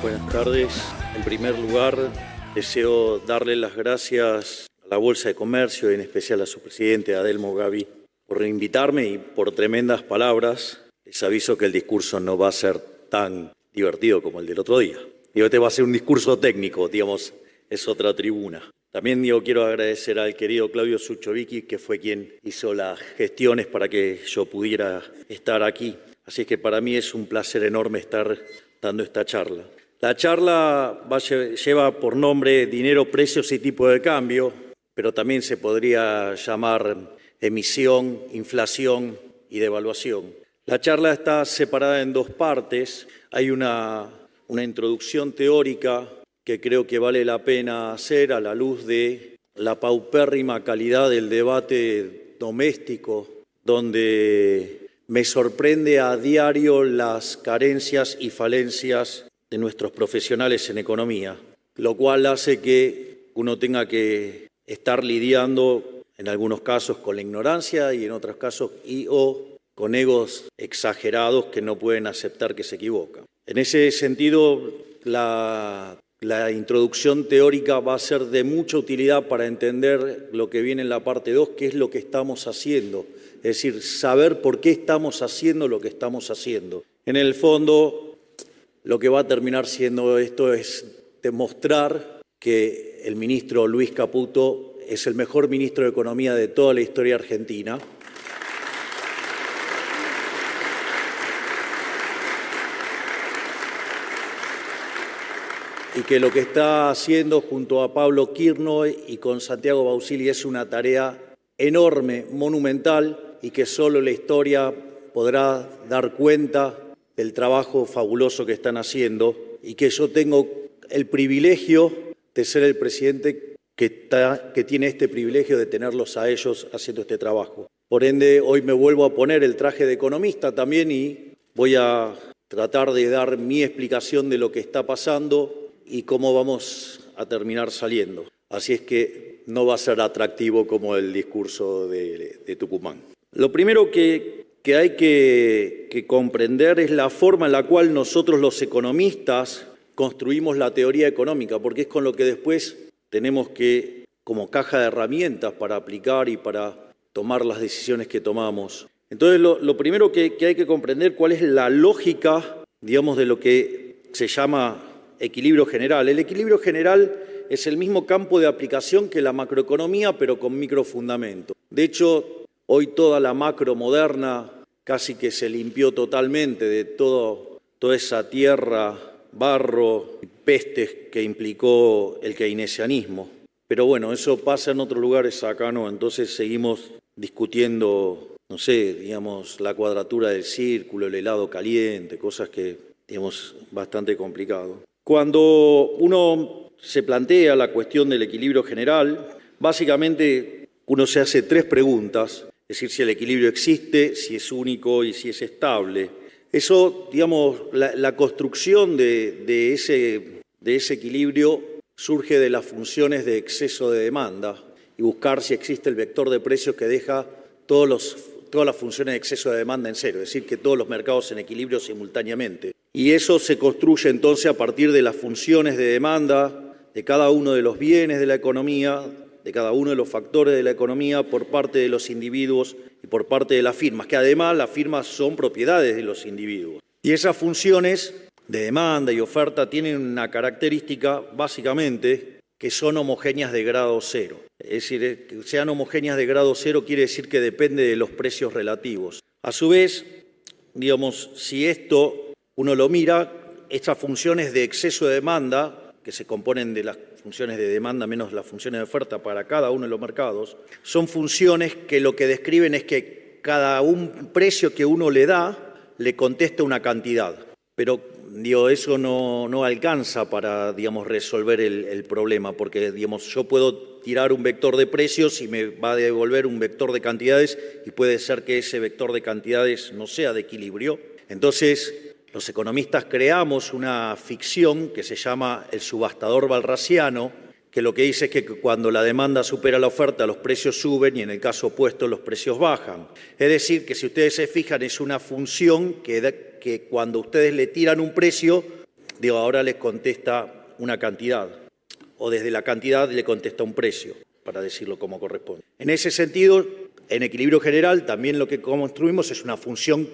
Buenas tardes. En primer lugar, deseo darle las gracias a la Bolsa de Comercio y en especial a su presidente, Adelmo Gavi, por invitarme y por tremendas palabras. Les aviso que el discurso no va a ser tan divertido como el del otro día. Este va a ser un discurso técnico, es otra tribuna. También quiero agradecer al querido Claudio Suchovicki, que fue quien hizo las gestiones para que yo pudiera estar aquí. Así que para mí es un placer enorme estar dando esta charla. La charla lleva por nombre Dinero, Precios y Tipo de Cambio, pero también se podría llamar emisión, inflación y devaluación. La charla está separada en dos partes. Hay una introducción teórica que creo que vale la pena hacer a la luz de la paupérrima calidad del debate doméstico, donde me sorprende a diario las carencias y falencias de nuestros profesionales en economía, lo cual hace que uno tenga que estar lidiando en algunos casos con la ignorancia y en otros casos o con egos exagerados que no pueden aceptar que se equivocan. En ese sentido, la introducción teórica va a ser de mucha utilidad para entender lo que viene en la parte 2, qué es lo que estamos haciendo, es decir, saber por qué estamos haciendo lo que estamos haciendo. En el fondo, lo que va a terminar siendo esto es demostrar que el ministro Luis Caputo es el mejor ministro de Economía de toda la historia argentina. Y que lo que está haciendo junto a Pablo Kirchner y con Santiago Bausili es una tarea enorme, monumental, y que solo la historia podrá dar cuenta del trabajo fabuloso que están haciendo, y que yo tengo el privilegio de ser el presidente que tiene este privilegio de tenerlos a ellos haciendo este trabajo. Por ende, hoy me vuelvo a poner el traje de economista también y voy a tratar de dar mi explicación de lo que está pasando y cómo vamos a terminar saliendo. Así es que no va a ser atractivo como el discurso de Tucumán. Lo primero que hay que comprender es la forma en la cual nosotros los economistas construimos la teoría económica, porque es con lo que después tenemos que, como caja de herramientas para aplicar y para tomar las decisiones que tomamos. Entonces, lo primero que hay que comprender cuál es la lógica, de lo que se llama equilibrio general. El equilibrio general es el mismo campo de aplicación que la macroeconomía, pero con microfundamento. De hecho, hoy toda la macro moderna casi que se limpió totalmente de toda esa tierra, barro y pestes que implicó el keynesianismo. Pero bueno, eso pasa en otros lugares, acá no. Entonces seguimos discutiendo, la cuadratura del círculo, el helado caliente, cosas que, bastante complicado. Cuando uno se plantea la cuestión del equilibrio general, básicamente uno se hace tres preguntas, es decir, si el equilibrio existe, si es único y si es estable. Eso, la construcción de ese equilibrio surge de las funciones de exceso de demanda y buscar si existe el vector de precios que deja todas las funciones de exceso de demanda en cero, es decir, que todos los mercados en equilibrio simultáneamente. Y eso se construye entonces a partir de las funciones de demanda de cada uno de los bienes de la economía, de cada uno de los factores de la economía por parte de los individuos y por parte de las firmas, que además las firmas son propiedades de los individuos. Y esas funciones de demanda y oferta tienen una característica, básicamente, que son homogéneas de grado cero. Es decir, que sean homogéneas de grado cero quiere decir que depende de los precios relativos. A su vez, si esto uno lo mira, estas funciones de exceso de demanda, que se componen de las funciones de demanda menos las funciones de oferta para cada uno de los mercados, son funciones que lo que describen es que cada un precio que uno le da, le contesta una cantidad. Pero eso no alcanza para resolver el problema, porque yo puedo tirar un vector de precios y me va a devolver un vector de cantidades y puede ser que ese vector de cantidades no sea de equilibrio. Entonces, los economistas creamos una ficción que se llama el subastador balrasiano, que lo que dice es que cuando la demanda supera la oferta, los precios suben y en el caso opuesto los precios bajan. Es decir, que si ustedes se fijan es una función que cuando ustedes le tiran un precio, ahora les contesta una cantidad, o desde la cantidad le contesta un precio, para decirlo como corresponde. En ese sentido, en equilibrio general, también lo que construimos es una función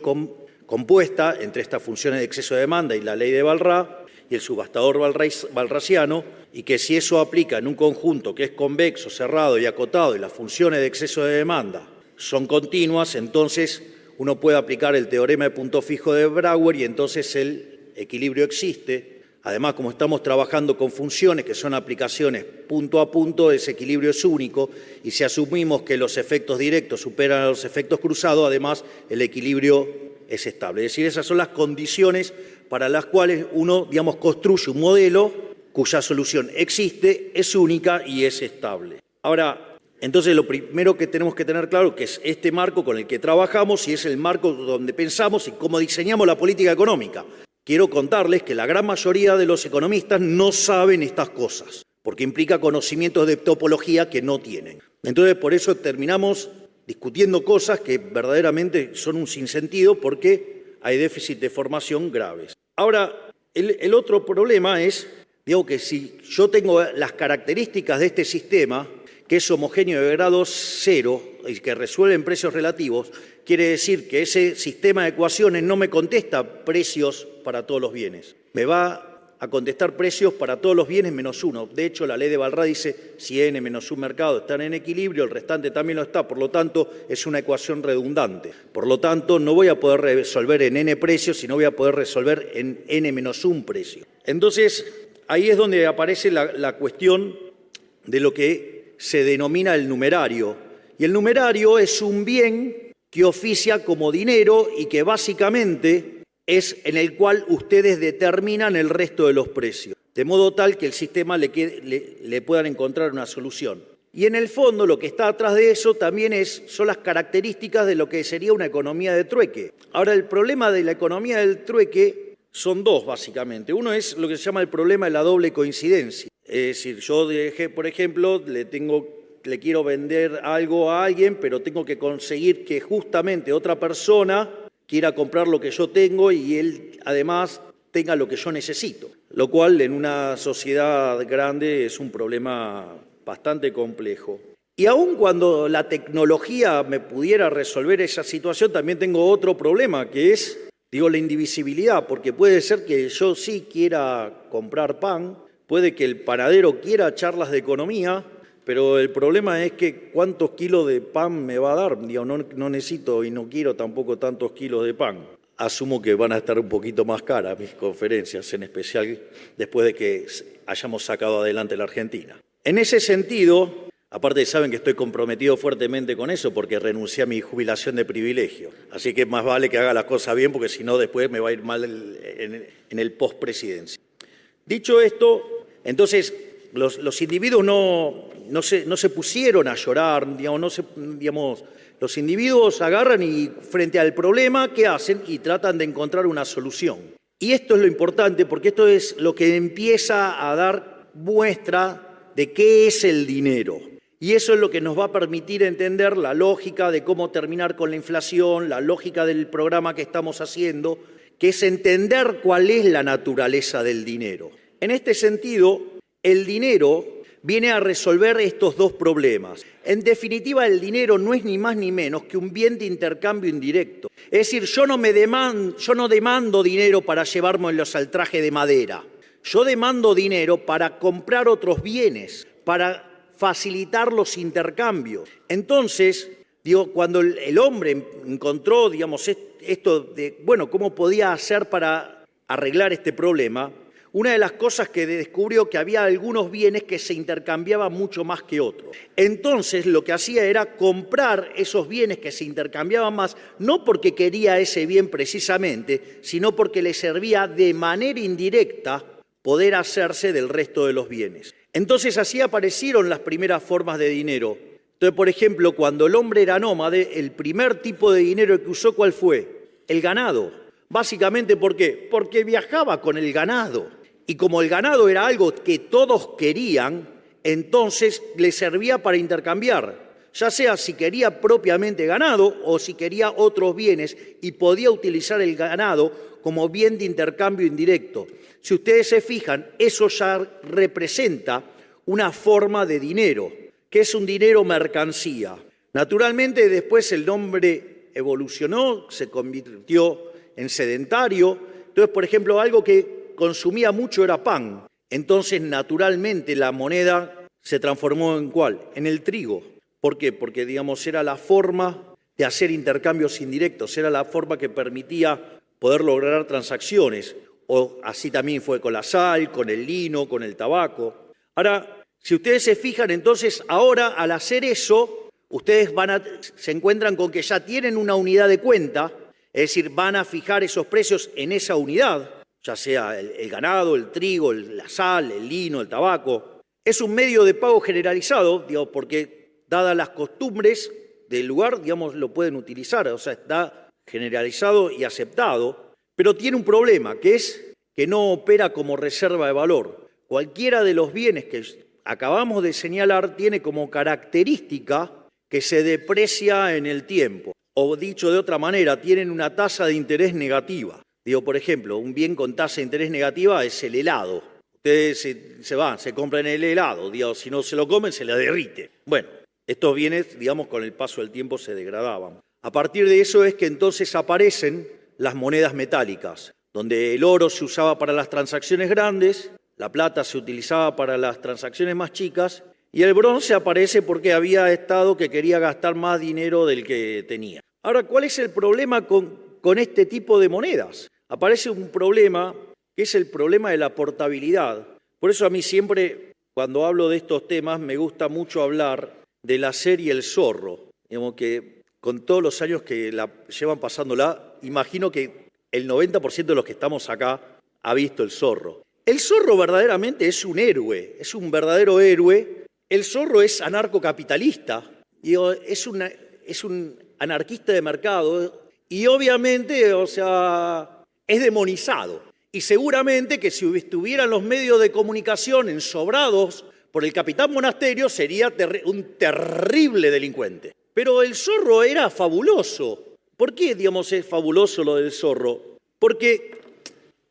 compuesta entre estas funciones de exceso de demanda y la ley de Walras y el subastador walrasiano, y que si eso aplica en un conjunto que es convexo, cerrado y acotado, y las funciones de exceso de demanda son continuas, entonces uno puede aplicar el teorema de punto fijo de Brouwer y entonces el equilibrio existe. Además, como estamos trabajando con funciones que son aplicaciones punto a punto, ese equilibrio es único, y si asumimos que los efectos directos superan a los efectos cruzados, además el equilibrio es estable. Es decir, esas son las condiciones para las cuales uno, construye un modelo cuya solución existe, es única y es estable. Ahora, entonces lo primero que tenemos que tener claro que es este marco con el que trabajamos y es el marco donde pensamos y cómo diseñamos la política económica. Quiero contarles que la gran mayoría de los economistas no saben estas cosas, porque implica conocimientos de topología que no tienen. Entonces, por eso terminamos discutiendo cosas que verdaderamente son un sinsentido porque hay déficit de formación graves. Ahora, el otro problema es, que si yo tengo las características de este sistema, que es homogéneo de grado cero y que resuelve en precios relativos, quiere decir que ese sistema de ecuaciones no me contesta precios para todos los bienes. Me va a contestar precios para todos los bienes menos uno. De hecho, la ley de Walras dice si n menos un mercado están en equilibrio, el restante también lo está. Por lo tanto, es una ecuación redundante. Por lo tanto, no voy a poder resolver en n precios, sino voy a poder resolver en n menos un precio. Entonces, ahí es donde aparece la cuestión de lo que se denomina el numerario. Y el numerario es un bien que oficia como dinero y que básicamente es en el cual ustedes determinan el resto de los precios, de modo tal que el sistema le puedan encontrar una solución. Y en el fondo lo que está atrás de eso también son las características de lo que sería una economía de trueque. Ahora, el problema de la economía del trueque son dos, básicamente. Uno es lo que se llama el problema de la doble coincidencia. Es decir, yo, por ejemplo, le quiero vender algo a alguien, pero tengo que conseguir que justamente otra persona quiera comprar lo que yo tengo y él además tenga lo que yo necesito, lo cual en una sociedad grande es un problema bastante complejo. Y aun cuando la tecnología me pudiera resolver esa situación, también tengo otro problema, que es, la indivisibilidad, porque puede ser que yo sí quiera comprar pan, puede que el panadero quiera charlas de economía, pero el problema es que cuántos kilos de pan me va a dar. No necesito y no quiero tampoco tantos kilos de pan. Asumo que van a estar un poquito más caras mis conferencias, en especial después de que hayamos sacado adelante la Argentina. En ese sentido, aparte saben que estoy comprometido fuertemente con eso porque renuncié a mi jubilación de privilegio. Así que más vale que haga las cosas bien porque si no después me va a ir mal en el post-presidencia. Dicho esto, entonces los individuos no se pusieron a llorar, los individuos agarran y frente al problema, ¿qué hacen? Y tratan de encontrar una solución. Y esto es lo importante porque esto es lo que empieza a dar muestra de qué es el dinero. Y eso es lo que nos va a permitir entender la lógica de cómo terminar con la inflación, la lógica del programa que estamos haciendo, que es entender cuál es la naturaleza del dinero. En este sentido, el dinero viene a resolver estos dos problemas. En definitiva, el dinero no es ni más ni menos que un bien de intercambio indirecto. Es decir, yo no demando dinero para llevármelos al traje de madera. Yo demando dinero para comprar otros bienes, para facilitar los intercambios. Entonces, cuando el hombre encontró, esto de, ¿cómo podía hacer para arreglar este problema? Una de las cosas que descubrió que había algunos bienes que se intercambiaban mucho más que otros. Entonces, lo que hacía era comprar esos bienes que se intercambiaban más, no porque quería ese bien precisamente, sino porque le servía de manera indirecta poder hacerse del resto de los bienes. Entonces, así aparecieron las primeras formas de dinero. Entonces, por ejemplo, cuando el hombre era nómade, el primer tipo de dinero que usó, ¿cuál fue? El ganado. Básicamente, ¿por qué? Porque viajaba con el ganado. Y como el ganado era algo que todos querían, entonces le servía para intercambiar. ya sea si quería propiamente ganado o si quería otros bienes y podía utilizar el ganado como bien de intercambio indirecto. Si ustedes se fijan, eso ya representa una forma de dinero, que es un dinero mercancía. Naturalmente, después el hombre evolucionó, se convirtió en sedentario. Entonces, por ejemplo, algo que consumía mucho era pan. Entonces, naturalmente, la moneda se transformó ¿en cuál? En el trigo. ¿Por qué? Porque, digamos, era la forma de hacer intercambios indirectos, era la forma que permitía poder lograr transacciones. O así también fue con la sal, con el lino, con el tabaco. Ahora, si ustedes se fijan, entonces, ahora al hacer eso, ustedes se encuentran con que ya tienen una unidad de cuenta, es decir, van a fijar esos precios en esa unidad, ya sea el ganado, el trigo, la sal, el lino, el tabaco. Es un medio de pago generalizado, digamos, porque dadas las costumbres del lugar, digamos, lo pueden utilizar, o sea, está generalizado y aceptado, pero tiene un problema, que es que no opera como reserva de valor. Cualquiera de los bienes que acabamos de señalar tiene como característica que se deprecia en el tiempo. O dicho de otra manera, tienen una tasa de interés negativa. Digo, por ejemplo, un bien con tasa de interés negativa es el helado. Ustedes se compran el helado, digo, si no se lo comen, se le derrite. Bueno, estos bienes, digamos, con el paso del tiempo se degradaban. A partir de eso es que entonces aparecen las monedas metálicas, donde el oro se usaba para las transacciones grandes, la plata se utilizaba para las transacciones más chicas, y el bronce aparece porque había estado que quería gastar más dinero del que tenía. Ahora, ¿cuál es el problema con este tipo de monedas? Aparece un problema que es el problema de la portabilidad. Por eso a mí siempre, cuando hablo de estos temas, me gusta mucho hablar de la serie El Zorro. Digamos que con todos los años que la llevan pasándola, imagino que el 90% de los que estamos acá ha visto El Zorro. El Zorro verdaderamente es un héroe, es un verdadero héroe. El Zorro es anarcocapitalista, es un anarquista de mercado y obviamente, o sea, es demonizado. Y seguramente que si estuvieran los medios de comunicación ensobrados por el capitán Monasterio, sería un terrible delincuente. Pero el Zorro era fabuloso. ¿Por qué, digamos, es fabuloso lo del Zorro? Porque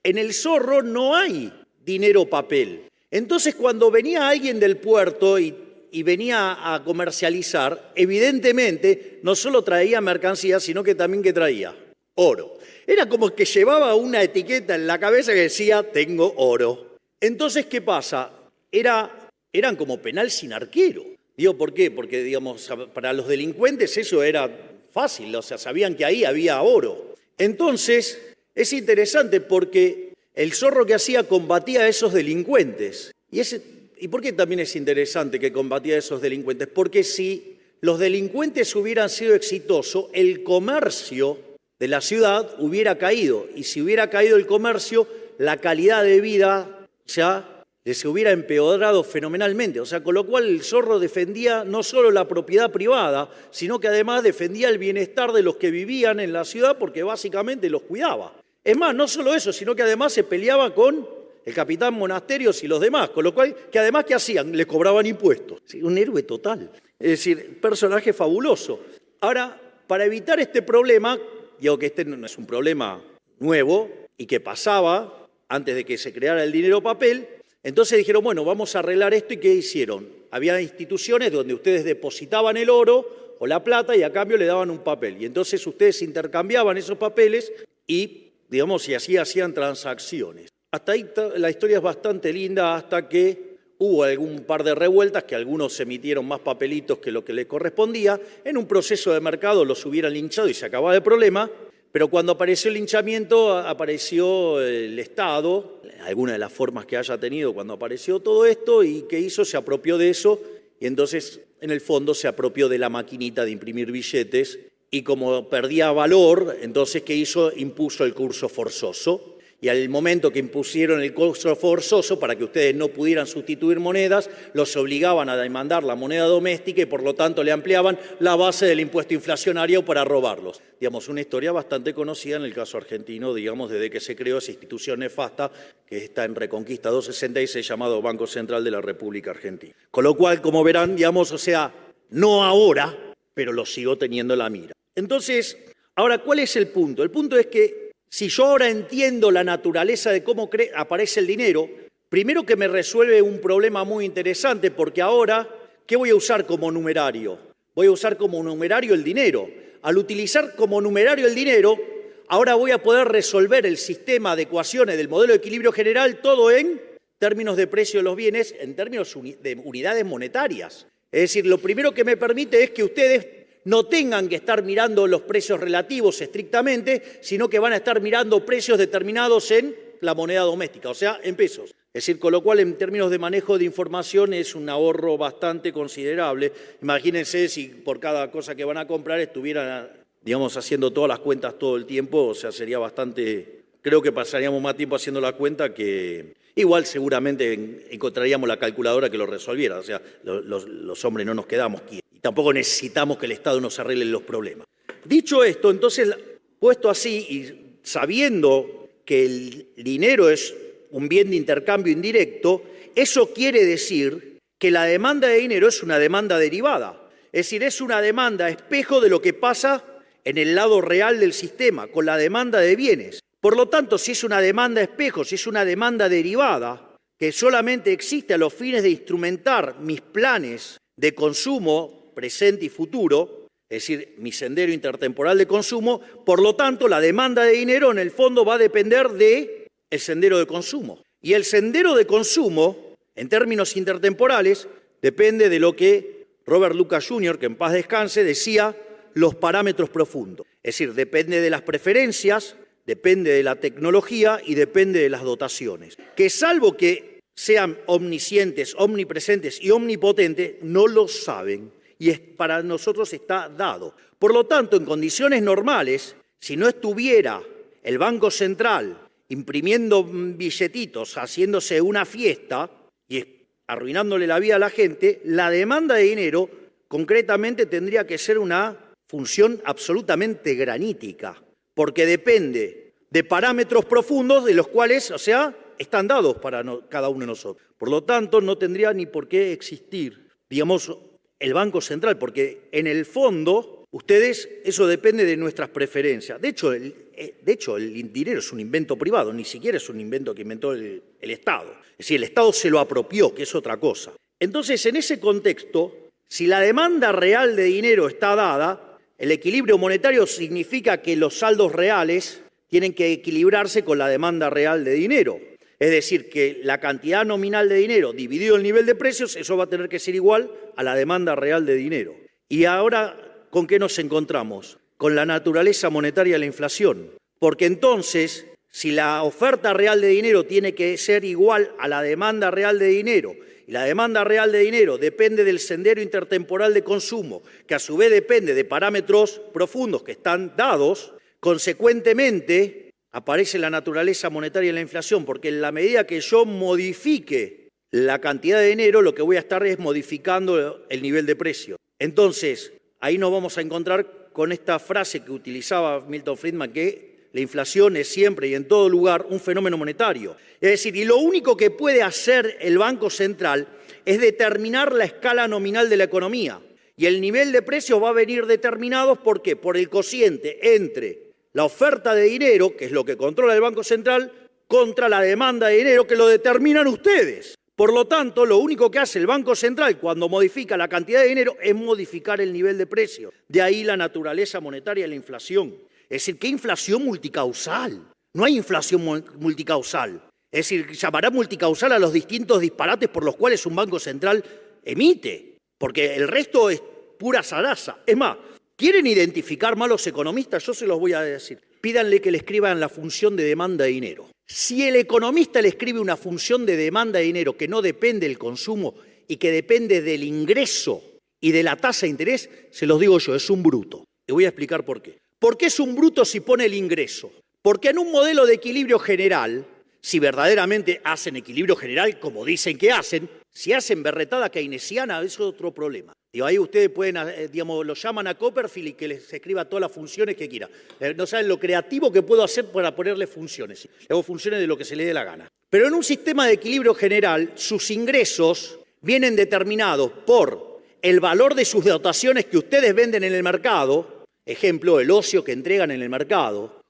en el Zorro no hay dinero papel. Entonces, cuando venía alguien del puerto y venía a comercializar, evidentemente no solo traía mercancía, sino que también que traía oro. Era como que llevaba una etiqueta en la cabeza que decía, tengo oro. Entonces, ¿qué pasa? Eran como penal sin arquero. Digo, ¿por qué? Porque, digamos, para los delincuentes eso era fácil, o sea, sabían que ahí había oro. Entonces, es interesante porque el Zorro que hacía combatía a esos delincuentes. ¿Y por qué también es interesante que combatía a esos delincuentes? Porque si los delincuentes hubieran sido exitosos, el comercio de la ciudad hubiera caído. Y si hubiera caído el comercio, la calidad de vida ya se hubiera empeorado fenomenalmente. O sea, con lo cual el Zorro defendía no solo la propiedad privada, sino que además defendía el bienestar de los que vivían en la ciudad porque básicamente los cuidaba. Es más, no solo eso, sino que además se peleaba con el capitán Monasterios y los demás, con lo cual, que además, ¿qué hacían? Le cobraban impuestos. Sí, un héroe total. Es decir, personaje fabuloso. Ahora, para evitar este problema, digo que este no es un problema nuevo y que pasaba antes de que se creara el dinero papel, entonces dijeron, bueno, vamos a arreglar esto, ¿y qué hicieron? Había instituciones donde ustedes depositaban el oro o la plata y a cambio le daban un papel. Y entonces ustedes intercambiaban esos papeles y, digamos, y así hacían transacciones. Hasta ahí la historia es bastante linda hasta que hubo algún par de revueltas, que algunos emitieron más papelitos que lo que les correspondía. En un proceso de mercado los hubieran linchado y se acababa el problema. Pero cuando apareció el linchamiento, apareció el Estado, alguna de las formas que haya tenido cuando apareció todo esto, y ¿qué hizo? Se apropió de eso, y entonces, en el fondo, se apropió de la maquinita de imprimir billetes, y como perdía valor, entonces, ¿qué hizo? Impuso el curso forzoso. Y al momento que impusieron el curso forzoso para que ustedes no pudieran sustituir monedas, los obligaban a demandar la moneda doméstica y por lo tanto le ampliaban la base del impuesto inflacionario para robarlos. Digamos, una historia bastante conocida en el caso argentino, digamos, desde que se creó esa institución nefasta que está en Reconquista 266 llamado Banco Central de la República Argentina. Con lo cual, como verán, digamos, o sea, No ahora, pero lo sigo teniendo en la mira. Entonces, ahora, ¿cuál es el punto? El punto es que si yo ahora entiendo la naturaleza de cómo aparece el dinero, primero que me resuelve un problema muy interesante, porque ahora, ¿qué voy a usar como numerario? Voy a usar como numerario el dinero. Al utilizar como numerario el dinero, ahora voy a poder resolver el sistema de ecuaciones del modelo de equilibrio general, todo en términos de precio de los bienes, en términos de unidades monetarias. Es decir, lo primero que me permite es que ustedes no tengan que estar mirando los precios relativos estrictamente, sino que van a estar mirando precios determinados en la moneda doméstica, o sea, en pesos. Es decir, con lo cual en términos de manejo de información es un ahorro bastante considerable. Imagínense si por cada cosa que van a comprar estuvieran, digamos, haciendo todas las cuentas todo el tiempo, o sea, sería bastante... Creo que pasaríamos más tiempo haciendo la cuenta que... Igual seguramente encontraríamos la calculadora que lo resolviera, o sea, los hombres no nos quedamos quietos. Y tampoco necesitamos que el Estado nos arregle los problemas. Dicho esto, entonces, puesto así y sabiendo que el dinero es un bien de intercambio indirecto, eso quiere decir que la demanda de dinero es una demanda derivada. Es decir, es una demanda espejo de lo que pasa en el lado real del sistema, con la demanda de bienes. Por lo tanto, si es una demanda espejo, si es una demanda derivada, que solamente existe a los fines de instrumentar mis planes de consumo presente y futuro, es decir, mi sendero intertemporal de consumo, por lo tanto, la demanda de dinero en el fondo va a depender del sendero de consumo. Y el sendero de consumo, en términos intertemporales, depende de lo que Robert Lucas Jr., que en paz descanse, decía, los parámetros profundos. Es decir, depende de las preferencias, depende de la tecnología y depende de las dotaciones. Que salvo que sean omniscientes, omnipresentes y omnipotentes, no lo saben. Y para nosotros está dado. Por lo tanto, en condiciones normales, si no estuviera el Banco Central imprimiendo billetitos, haciéndose una fiesta y arruinándole la vida a la gente, la demanda de dinero concretamente tendría que ser una función absolutamente granítica, porque depende de parámetros profundos de los cuales, o sea, están dados para cada uno de nosotros. Por lo tanto, no tendría ni por qué existir, digamos, el Banco Central, porque en el fondo, eso depende de nuestras preferencias. De hecho, el dinero es un invento privado, ni siquiera es un invento que inventó el Estado. Es decir, el Estado se lo apropió, que es otra cosa. Entonces, en ese contexto, si la demanda real de dinero está dada, el equilibrio monetario significa que los saldos reales tienen que equilibrarse con la demanda real de dinero. Es decir, que la cantidad nominal de dinero dividido el nivel de precios, eso va a tener que ser igual a la demanda real de dinero. Y ahora, ¿con qué nos encontramos? Con la naturaleza monetaria de la inflación. Porque entonces, si la oferta real de dinero tiene que ser igual a la demanda real de dinero, y la demanda real de dinero depende del sendero intertemporal de consumo, que a su vez depende de parámetros profundos que están dados, consecuentemente aparece la naturaleza monetaria de la inflación, porque en la medida que yo modifique la cantidad de dinero, lo que voy a estar es modificando el nivel de precio. Entonces, ahí nos vamos a encontrar con esta frase que utilizaba Milton Friedman, que la inflación es siempre y en todo lugar un fenómeno monetario. Es decir, y lo único que puede hacer el Banco Central es determinar la escala nominal de la economía. Y el nivel de precios va a venir determinado, ¿por qué? Por el cociente entre la oferta de dinero, que es lo que controla el Banco Central, contra la demanda de dinero, que lo determinan ustedes. Por lo tanto, lo único que hace el Banco Central cuando modifica la cantidad de dinero es modificar el nivel de precio. De ahí la naturaleza monetaria de la inflación. Es decir, ¿qué inflación multicausal? No hay inflación multicausal. Es decir, llamará multicausal a los distintos disparates por los cuales un Banco Central emite, porque el resto es pura zaraza. Es más, ¿quieren identificar mal los economistas? Yo se los voy a decir. Pídanle que le escriban la función de demanda de dinero. Si el economista le escribe una función de demanda de dinero que no depende del consumo y que depende del ingreso y de la tasa de interés, se los digo yo, es un bruto. Le voy a explicar por qué. ¿Por qué es un bruto si pone el ingreso? Porque en un modelo de equilibrio general, si verdaderamente hacen equilibrio general, como dicen que hacen, si hacen berretada keynesiana, eso es otro problema. Digo, ahí ustedes pueden, lo llaman a Copperfield y que les escriba todas las funciones que quiera. No saben lo creativo que puedo hacer para ponerle funciones. Le hago funciones de lo que se le dé la gana. Pero en un sistema de equilibrio general, sus ingresos vienen determinados por el valor de sus dotaciones que ustedes venden en el mercado, ejemplo, el ocio que entregan en el mercado,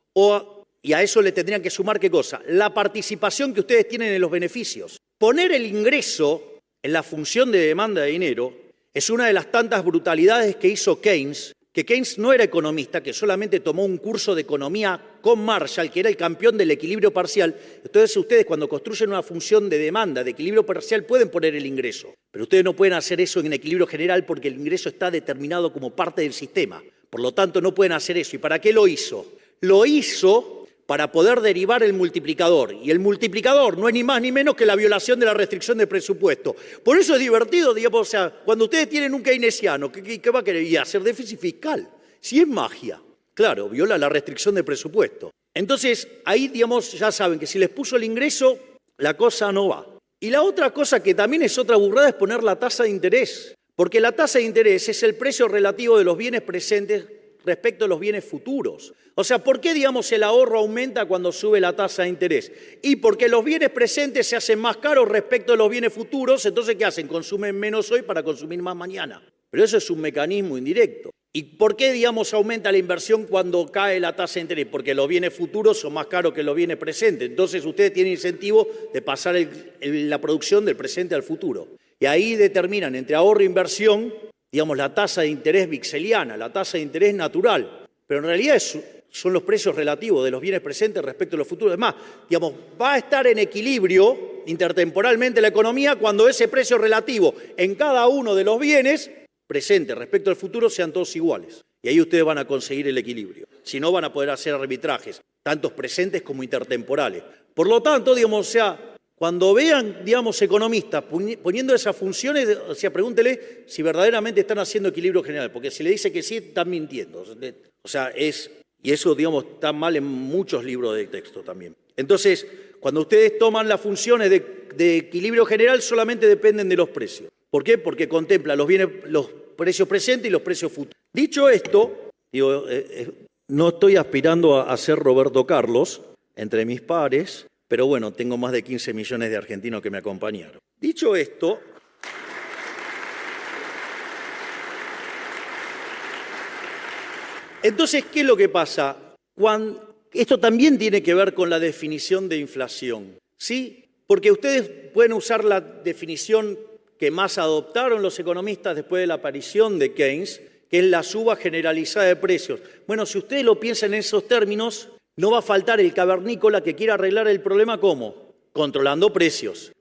y a eso le tendrían que sumar ¿qué cosa? La participación que ustedes tienen en los beneficios. Poner el ingreso en la función de demanda de dinero es una de las tantas brutalidades que hizo Keynes, que Keynes no era economista, que solamente tomó un curso de economía con Marshall, que era el campeón del equilibrio parcial. Entonces ustedes cuando construyen una función de demanda, de equilibrio parcial, pueden poner el ingreso. Pero ustedes no pueden hacer eso en equilibrio general porque el ingreso está determinado como parte del sistema. Por lo tanto, no pueden hacer eso. ¿Y para qué lo hizo? Lo hizo para poder derivar el multiplicador. Y el multiplicador no es ni más ni menos que la violación de la restricción de presupuesto. Por eso es divertido, digamos, o sea, cuando ustedes tienen un keynesiano, ¿qué va a querer? Y hacer déficit fiscal. Si es magia, claro, viola la restricción de presupuesto. Entonces, ahí, digamos, ya saben que si les puso el ingreso, la cosa no va. Y la otra cosa que también es otra burrada es poner la tasa de interés. Porque la tasa de interés es el precio relativo de los bienes presentes respecto a los bienes futuros. O sea, ¿por qué, digamos, el ahorro aumenta cuando sube la tasa de interés? Y porque los bienes presentes se hacen más caros respecto a los bienes futuros, entonces, ¿qué hacen? Consumen menos hoy para consumir más mañana. Pero eso es un mecanismo indirecto. ¿Y por qué, digamos, aumenta la inversión cuando cae la tasa de interés? Porque los bienes futuros son más caros que los bienes presentes. Entonces, ustedes tienen incentivo de pasar la producción del presente al futuro. Y ahí determinan entre ahorro e inversión, digamos, la tasa de interés vixeliana, la tasa de interés natural. Pero en realidad son los precios relativos de los bienes presentes respecto a los futuros. Es más, digamos, va a estar en equilibrio intertemporalmente la economía cuando ese precio relativo en cada uno de los bienes presentes respecto al futuro sean todos iguales. Y ahí ustedes van a conseguir el equilibrio. Si no, van a poder hacer arbitrajes, tantos presentes como intertemporales. Por lo tanto, digamos, o sea, cuando vean, digamos, economistas poniendo esas funciones, o sea, pregúntele si verdaderamente están haciendo equilibrio general, porque si le dice que sí, están mintiendo. O sea, y eso, digamos, está mal en muchos libros de texto también. Entonces, cuando ustedes toman las funciones de equilibrio general, solamente dependen de los precios. ¿Por qué? Porque contempla los precios presentes y los precios futuros. Dicho esto, digo, no estoy aspirando a ser Roberto Carlos entre mis pares, pero bueno, tengo más de 15 millones de argentinos que me acompañaron. Dicho esto, entonces, ¿qué es lo que pasa? Esto también tiene que ver con la definición de inflación, ¿sí? Porque ustedes pueden usar la definición que más adoptaron los economistas después de la aparición de Keynes, que es la suba generalizada de precios. Bueno, si ustedes lo piensan en esos términos, no va a faltar el cavernícola que quiera arreglar el problema, ¿cómo? Controlando precios.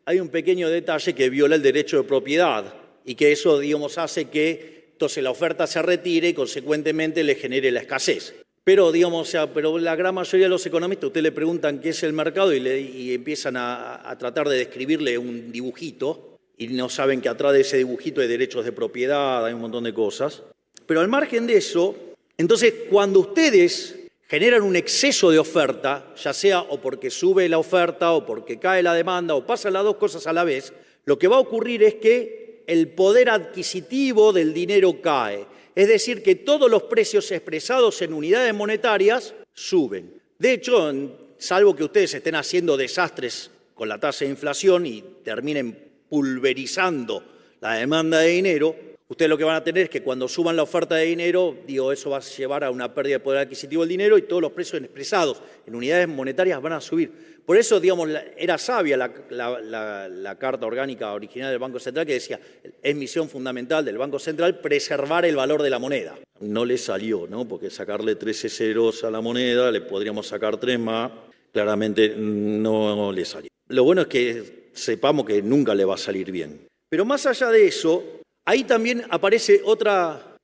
Hay un pequeño detalle que viola el derecho de propiedad y que eso, digamos, hace que entonces la oferta se retire y consecuentemente le genere la escasez. Pero, digamos, o sea, pero la gran mayoría de los economistas, ustedes le preguntan qué es el mercado y empiezan a tratar de describirle un dibujito y no saben que atrás de ese dibujito hay derechos de propiedad, hay un montón de cosas. Pero al margen de eso, entonces, cuando ustedes generan un exceso de oferta, ya sea o porque sube la oferta o porque cae la demanda o pasan las dos cosas a la vez, lo que va a ocurrir es que el poder adquisitivo del dinero cae. Es decir, que todos los precios expresados en unidades monetarias suben. De hecho, salvo que ustedes estén haciendo desastres con la tasa de inflación y terminen pulverizando la demanda de dinero, ustedes lo que van a tener es que cuando suban la oferta de dinero, eso va a llevar a una pérdida de poder adquisitivo del dinero y todos los precios expresados en unidades monetarias van a subir. Por eso, digamos, era sabia la Carta Orgánica original del Banco Central que decía, es misión fundamental del Banco Central preservar el valor de la moneda. No le salió, ¿no? Porque sacarle 13 ceros a la moneda, le podríamos sacar 3 más, claramente no le salió. Lo bueno es que sepamos que nunca le va a salir bien. Pero más allá de eso, ahí también aparece otra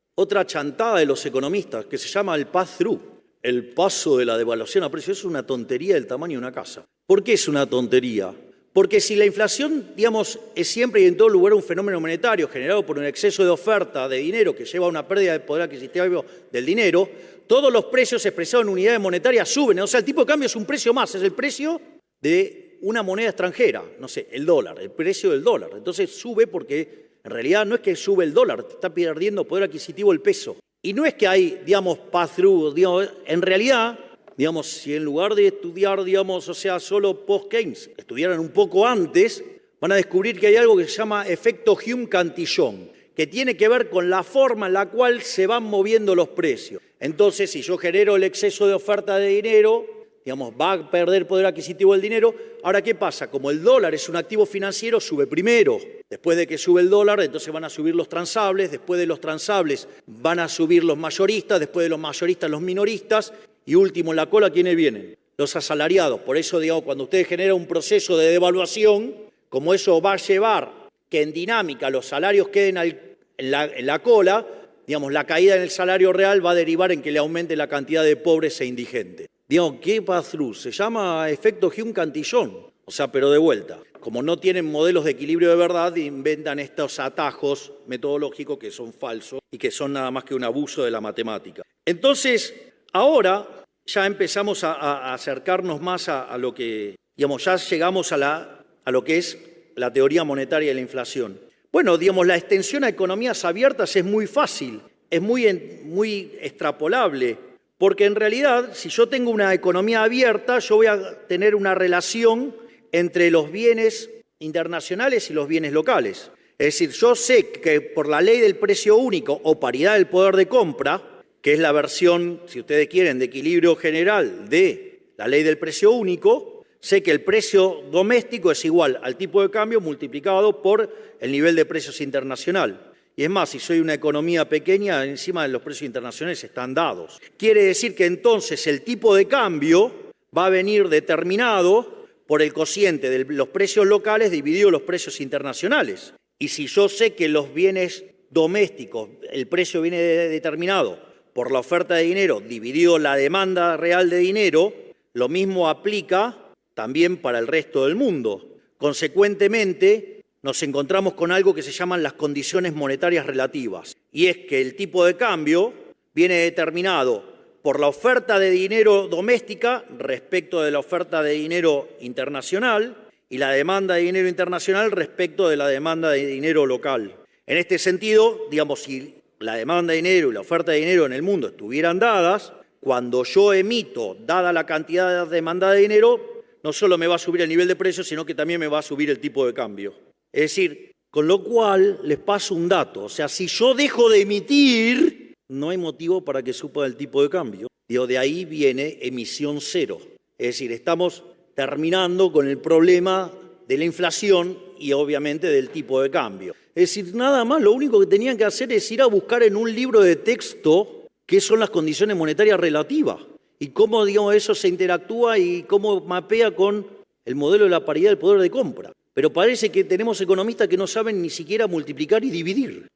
chantada de los economistas que se llama el pass-through, el paso de la devaluación a precios. Es una tontería del tamaño de una casa. ¿Por qué es una tontería? Porque si la inflación, digamos, es siempre y en todo lugar un fenómeno monetario generado por un exceso de oferta de dinero que lleva a una pérdida de poder adquisitivo del dinero, todos los precios expresados en unidades monetarias suben. O sea, el tipo de cambio es un precio más, es el precio de una moneda extranjera, no sé, el dólar, el precio del dólar. Entonces sube porque en realidad no es que sube el dólar, está perdiendo poder adquisitivo el peso. Y no es que hay, digamos, pass-through, digamos, en realidad, digamos, si en lugar de estudiar, digamos, o sea, solo post-Keynes, estudiaran un poco antes, van a descubrir que hay algo que se llama efecto Hume-Cantillon. que tiene que ver con la forma en la cual se van moviendo los precios. Entonces, si yo genero el exceso de oferta de dinero, digamos, va a perder poder adquisitivo el dinero. Ahora, ¿qué pasa? Como el dólar es un activo financiero, sube primero. Después de que sube el dólar, entonces van a subir los transables, después de los transables van a subir los mayoristas, después de los mayoristas los minoristas, y último en la cola, ¿quiénes vienen? Los asalariados. Por eso, digamos, cuando usted genera un proceso de devaluación, como eso va a llevar que en dinámica los salarios queden en la cola, digamos, la caída en el salario real va a derivar en que le aumente la cantidad de pobres e indigentes. Digamos, ¿qué pass-through? Se llama efecto Hume-Cantillon. O sea, pero de vuelta. Como no tienen modelos de equilibrio de verdad, inventan estos atajos metodológicos que son falsos y que son nada más que un abuso de la matemática. Entonces, ahora ya empezamos a acercarnos más a lo que, digamos, ya llegamos a lo que es la teoría monetaria de la inflación. Bueno, digamos, la extensión a economías abiertas es muy fácil, es muy extrapolable, porque en realidad, si yo tengo una economía abierta, yo voy a tener una relación entre los bienes internacionales y los bienes locales. Es decir, yo sé que por la ley del precio único o paridad del poder de compra, que es la versión, si ustedes quieren, de equilibrio general de la ley del precio único, sé que el precio doméstico es igual al tipo de cambio multiplicado por el nivel de precios internacional. Y es más, si soy una economía pequeña, encima de los precios internacionales están dados. Quiere decir que entonces el tipo de cambio va a venir determinado por el cociente de los precios locales dividido los precios internacionales. Y si yo sé que los bienes domésticos, el precio viene determinado por la oferta de dinero dividido la demanda real de dinero, lo mismo aplica también para el resto del mundo. Consecuentemente, nos encontramos con algo que se llaman las condiciones monetarias relativas. Y es que el tipo de cambio viene determinado por la oferta de dinero doméstica respecto de la oferta de dinero internacional y la demanda de dinero internacional respecto de la demanda de dinero local. En este sentido, digamos, si la demanda de dinero y la oferta de dinero en el mundo estuvieran dadas, cuando yo emito, dada la cantidad de demanda de dinero, no solo me va a subir el nivel de precios, sino que también me va a subir el tipo de cambio. Es decir, con lo cual les paso un dato. O sea, si yo dejo de emitir, no hay motivo para que suba el tipo de cambio. Digo, de ahí viene emisión cero. Es decir, estamos terminando con el problema de la inflación y obviamente del tipo de cambio. Es decir, nada más, lo único que tenían que hacer es ir a buscar en un libro de texto qué son las condiciones monetarias relativas y cómo, digamos, eso se interactúa y cómo mapea con el modelo de la paridad del poder de compra. Pero parece que tenemos economistas que no saben ni siquiera multiplicar y dividir.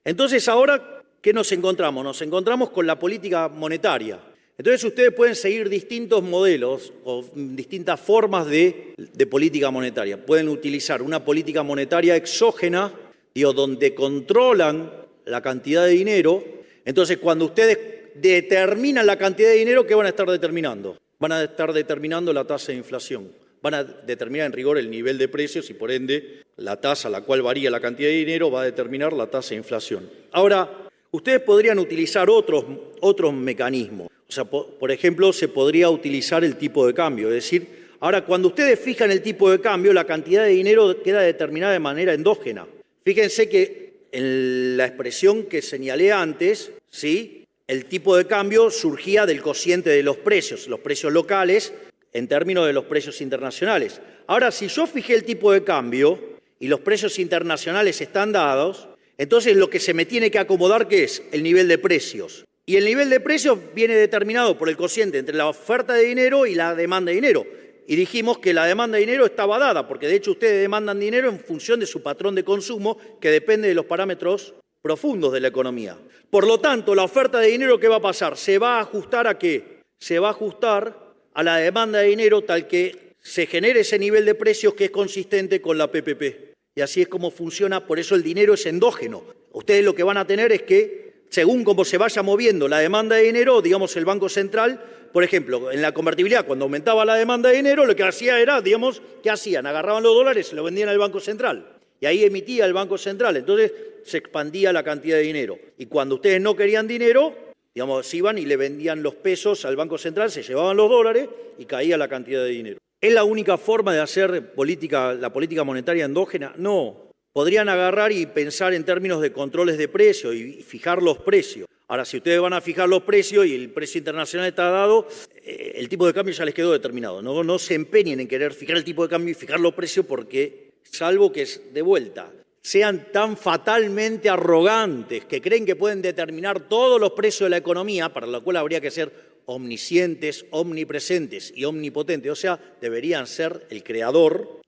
Entonces, ahora, ¿qué nos encontramos? Nos encontramos con la política monetaria. Entonces, ustedes pueden seguir distintos modelos o distintas formas de política monetaria. Pueden utilizar una política monetaria exógena, donde controlan la cantidad de dinero. Entonces, cuando ustedes determinan la cantidad de dinero, ¿qué van a estar determinando? Van a estar determinando la tasa de inflación. Van a determinar en rigor el nivel de precios y, por ende, la tasa a la cual varía la cantidad de dinero va a determinar la tasa de inflación. Ahora, ustedes podrían utilizar otros mecanismos. O sea, por ejemplo, se podría utilizar el tipo de cambio. Es decir, ahora, cuando ustedes fijan el tipo de cambio, la cantidad de dinero queda determinada de manera endógena. Fíjense que en la expresión que señalé antes, ¿sí?, el tipo de cambio surgía del cociente de los precios locales, en términos de los precios internacionales. Ahora, si yo fijé el tipo de cambio y los precios internacionales están dados, entonces lo que se me tiene que acomodar, ¿qué es? El nivel de precios. Y el nivel de precios viene determinado por el cociente entre la oferta de dinero y la demanda de dinero. Y dijimos que la demanda de dinero estaba dada, porque de hecho ustedes demandan dinero en función de su patrón de consumo, que depende de los parámetros profundos de la economía. Por lo tanto, la oferta de dinero, ¿qué va a pasar? ¿Se va a ajustar a qué? Se va a ajustar a la demanda de dinero tal que se genere ese nivel de precios que es consistente con la PPP. Y así es como funciona, por eso el dinero es endógeno. Ustedes lo que van a tener es que, según cómo se vaya moviendo la demanda de dinero, digamos, el Banco Central, por ejemplo, en la convertibilidad, cuando aumentaba la demanda de dinero, lo que hacía era, digamos, ¿qué hacían? Agarraban los dólares y se los vendían al Banco Central. Y ahí emitía el Banco Central. Entonces se expandía la cantidad de dinero. Y cuando ustedes no querían dinero, digamos, iban y le vendían los pesos al Banco Central, se llevaban los dólares y caía la cantidad de dinero. ¿Es la única forma de hacer la política monetaria endógena? No, podrían agarrar y pensar en términos de controles de precios y fijar los precios. Ahora, si ustedes van a fijar los precios y el precio internacional está dado, el tipo de cambio ya les quedó determinado. No se empeñen en querer fijar el tipo de cambio y fijar los precios porque, salvo que de vuelta, sean tan fatalmente arrogantes que creen que pueden determinar todos los precios de la economía, para lo cual habría que ser omniscientes, omnipresentes y omnipotentes, o sea, deberían ser el creador.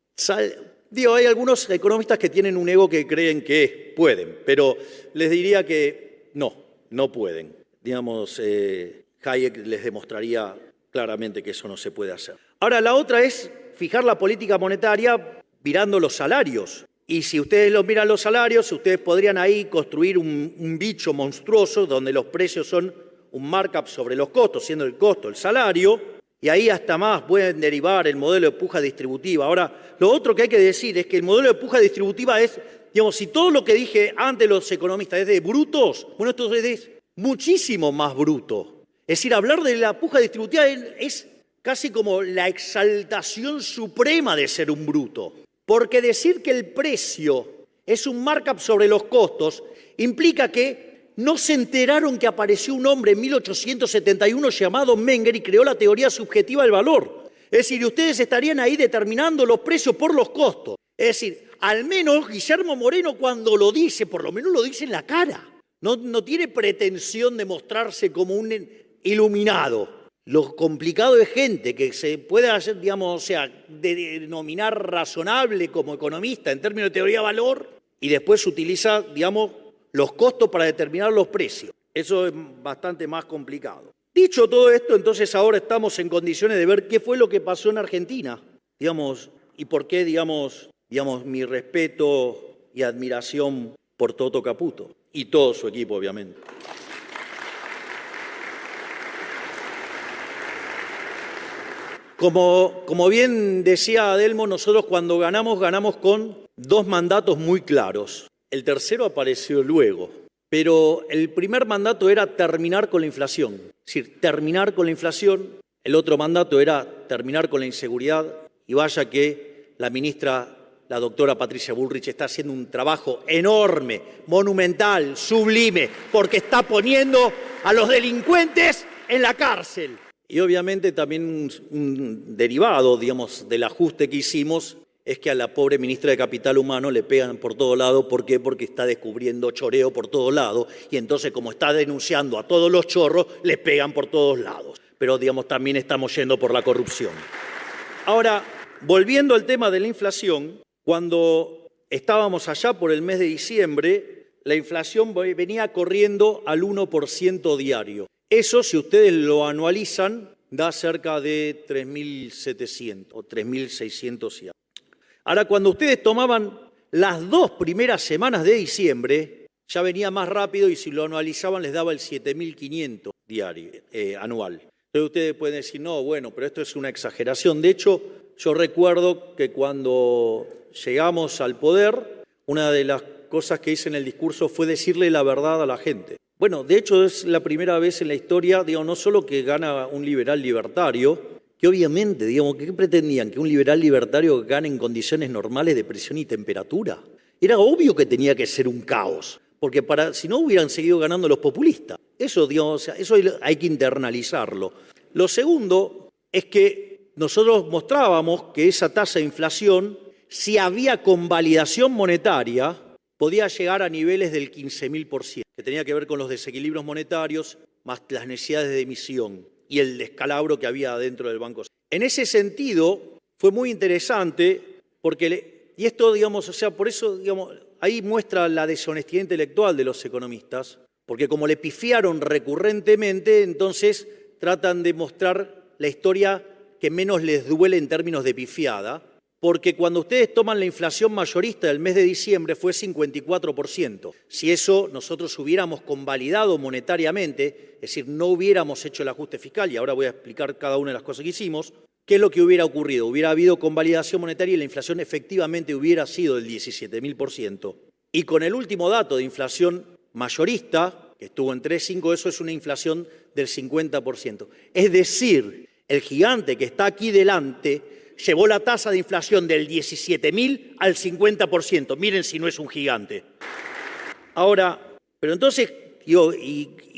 Hay algunos economistas que tienen un ego que creen que pueden, pero les diría que no pueden. Hayek les demostraría claramente que eso no se puede hacer. Ahora, la otra es fijar la política monetaria mirando los salarios. Y si ustedes miran los salarios, ustedes podrían ahí construir un bicho monstruoso donde los precios son un markup sobre los costos, siendo el costo el salario, y ahí hasta más pueden derivar el modelo de puja distributiva. Ahora, lo otro que hay que decir es que el modelo de puja distributiva es, si todo lo que dije antes los economistas es de brutos, bueno, esto es muchísimo más bruto. Es decir, hablar de la puja distributiva es casi como la exaltación suprema de ser un bruto. Porque decir que el precio es un markup sobre los costos implica que no se enteraron que apareció un hombre en 1871 llamado Menger y creó la teoría subjetiva del valor. Es decir, ustedes estarían ahí determinando los precios por los costos. Es decir, al menos Guillermo Moreno cuando lo dice, por lo menos lo dice en la cara. No tiene pretensión de mostrarse como un iluminado. Lo complicado es gente que se puede hacer, denominar razonable como economista en términos de teoría de valor y después utiliza, los costos para determinar los precios. Eso es bastante más complicado. Dicho todo esto, entonces ahora estamos en condiciones de ver qué fue lo que pasó en Argentina, y por qué, mi respeto y admiración por Toto Caputo y todo su equipo, obviamente. Como bien decía Adelmo, nosotros cuando ganamos con 2 mandatos muy claros. El tercero apareció luego, pero el primer mandato era terminar con la inflación. Es decir, terminar con la inflación. El otro mandato era terminar con la inseguridad. Y vaya que la ministra, la doctora Patricia Bullrich, está haciendo un trabajo enorme, monumental, sublime, porque está poniendo a los delincuentes en la cárcel. Y obviamente también un derivado, del ajuste que hicimos es que a la pobre ministra de Capital Humano le pegan por todo lado. ¿Por qué? Porque está descubriendo choreo por todo lado y entonces como está denunciando a todos los chorros, les pegan por todos lados. Pero, también estamos yendo por la corrupción. Ahora, volviendo al tema de la inflación, cuando estábamos allá por el mes de diciembre, la inflación venía corriendo al 1% diario. Eso, si ustedes lo anualizan, da cerca de 3.700 o 3.600 y algo. Ahora, cuando ustedes tomaban las 2 primeras semanas de diciembre, ya venía más rápido y si lo anualizaban les daba el 7.500 diario, anual. Entonces ustedes pueden decir, no, bueno, pero esto es una exageración. De hecho, yo recuerdo que cuando llegamos al poder, una de las cosas que hice en el discurso fue decirle la verdad a la gente. Bueno, de hecho es la primera vez en la historia, no solo que gana un liberal libertario, que obviamente, ¿qué pretendían? ¿Que un liberal libertario gane en condiciones normales de presión y temperatura? Era obvio que tenía que ser un caos, porque si no hubieran seguido ganando los populistas. Eso hay que internalizarlo. Lo segundo es que nosotros mostrábamos que esa tasa de inflación, si había convalidación monetaria, podía llegar a niveles del 15.000%, que tenía que ver con los desequilibrios monetarios más las necesidades de emisión y el descalabro que había dentro del Banco Central. En ese sentido, fue muy interesante porque, y esto, por eso, ahí muestra la deshonestidad intelectual de los economistas, porque como le pifiaron recurrentemente, entonces tratan de mostrar la historia que menos les duele en términos de pifiada, porque cuando ustedes toman la inflación mayorista del mes de diciembre fue 54%. Si eso nosotros hubiéramos convalidado monetariamente, es decir, no hubiéramos hecho el ajuste fiscal, y ahora voy a explicar cada una de las cosas que hicimos, ¿qué es lo que hubiera ocurrido? Hubiera habido convalidación monetaria y la inflación efectivamente hubiera sido del 17.000%. Y con el último dato de inflación mayorista, que estuvo en 3,5, eso es una inflación del 50%. Es decir, el gigante que está aquí delante llevó la tasa de inflación del 17.000 al 50%. Miren si no es un gigante. Ahora, pero entonces, digo,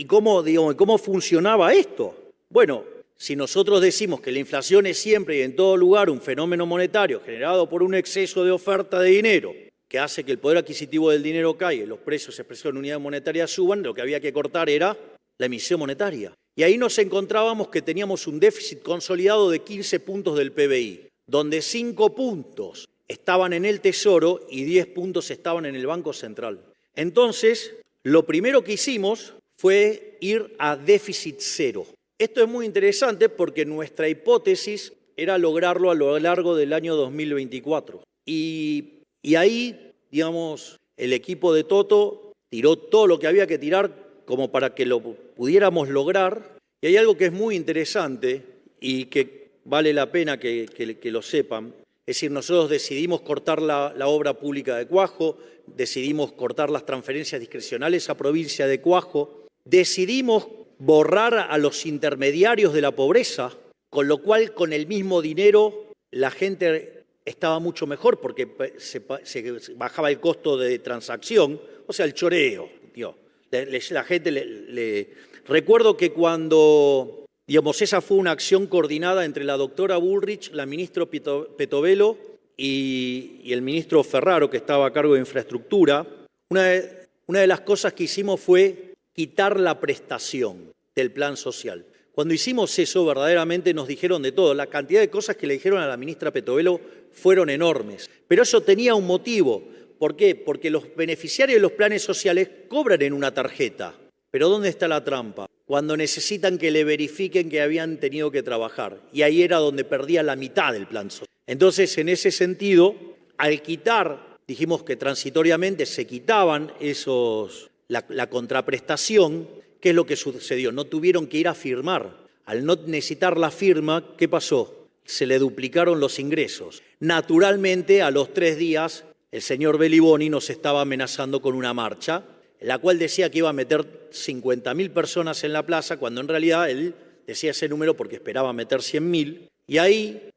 ¿cómo funcionaba esto? Bueno, si nosotros decimos que la inflación es siempre y en todo lugar un fenómeno monetario generado por un exceso de oferta de dinero que hace que el poder adquisitivo del dinero caiga y los precios expresados en unidades monetarias suban, lo que había que cortar era la emisión monetaria. Y ahí nos encontrábamos que teníamos un déficit consolidado de 15 puntos del PBI, donde 5 puntos estaban en el Tesoro y 10 puntos estaban en el Banco Central. Entonces, lo primero que hicimos fue ir a déficit cero. Esto es muy interesante porque nuestra hipótesis era lograrlo a lo largo del año 2024. Y ahí, digamos, el equipo de Toto tiró todo lo que había que tirar como para que lo pudiéramos lograr. Y hay algo que es muy interesante y que vale la pena que lo sepan. Es decir, nosotros decidimos cortar la obra pública de Cuajo, decidimos cortar las transferencias discrecionales a provincia de Cuajo, decidimos borrar a los intermediarios de la pobreza, con lo cual con el mismo dinero la gente estaba mucho mejor porque se bajaba el costo de transacción, o sea, el choreo. Tío. La gente Recuerdo que cuando, digamos, esa fue una acción coordinada entre la doctora Bullrich, la ministra Petovelo y el ministro Ferraro, que estaba a cargo de infraestructura, una de las cosas que hicimos fue quitar la prestación del plan social. Cuando hicimos eso, verdaderamente nos dijeron de todo. La cantidad de cosas que le dijeron a la ministra Petovelo fueron enormes. Pero eso tenía un motivo. ¿Por qué? Porque los beneficiarios de los planes sociales cobran en una tarjeta. Pero ¿dónde está la trampa? Cuando necesitan que le verifiquen que habían tenido que trabajar. Y ahí era donde perdía la mitad del plan social. Entonces, en ese sentido, al quitar, dijimos que transitoriamente se quitaban la contraprestación. ¿Qué es lo que sucedió? No tuvieron que ir a firmar. Al no necesitar la firma, ¿qué pasó? Se le duplicaron los ingresos. Naturalmente, a los 3 días, el señor Beliboni nos estaba amenazando con una marcha, en la cual decía que iba a meter 50.000 personas en la plaza, cuando en realidad él decía ese número porque esperaba meter 100.000. Y ahí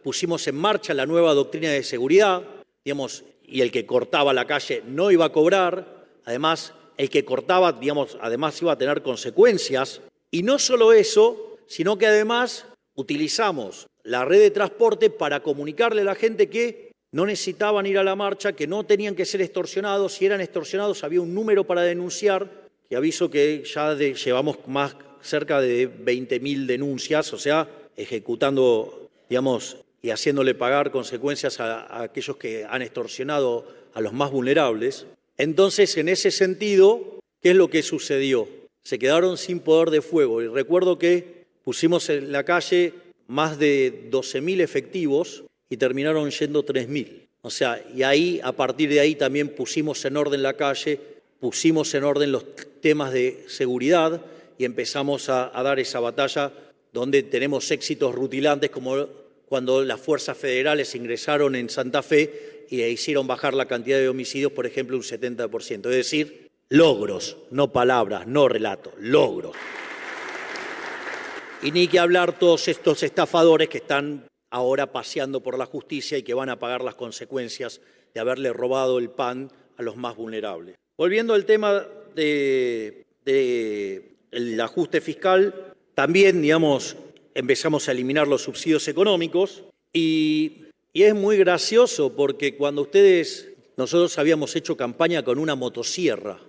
pusimos en marcha la nueva doctrina de seguridad, digamos, y el que cortaba la calle no iba a cobrar. Además, el que cortaba, digamos, además iba a tener consecuencias. Y no solo eso, sino que además utilizamos la red de transporte para comunicarle a la gente que no necesitaban ir a la marcha, que no tenían que ser extorsionados. Si eran extorsionados había un número para denunciar, que aviso que ya llevamos más cerca de 20.000 denuncias, o sea, ejecutando, digamos, y haciéndole pagar consecuencias a aquellos que han extorsionado a los más vulnerables. Entonces, en ese sentido, ¿qué es lo que sucedió? Se quedaron sin poder de fuego. Y recuerdo que pusimos en la calle más de 12.000 efectivos y terminaron yendo 3.000. O sea, y ahí, a partir de ahí también pusimos en orden la calle, pusimos en orden los temas de seguridad y empezamos a dar esa batalla donde tenemos éxitos rutilantes como cuando las fuerzas federales ingresaron en Santa Fe y hicieron bajar la cantidad de homicidios, por ejemplo, un 70%. Es decir, logros, no palabras, no relatos, logros. Y ni que hablar todos estos estafadores que están ahora paseando por la justicia y que van a pagar las consecuencias de haberle robado el pan a los más vulnerables. Volviendo al tema del ajuste fiscal, también, digamos, empezamos a eliminar los subsidios económicos y es muy gracioso porque cuando nosotros habíamos hecho campaña con una motosierra,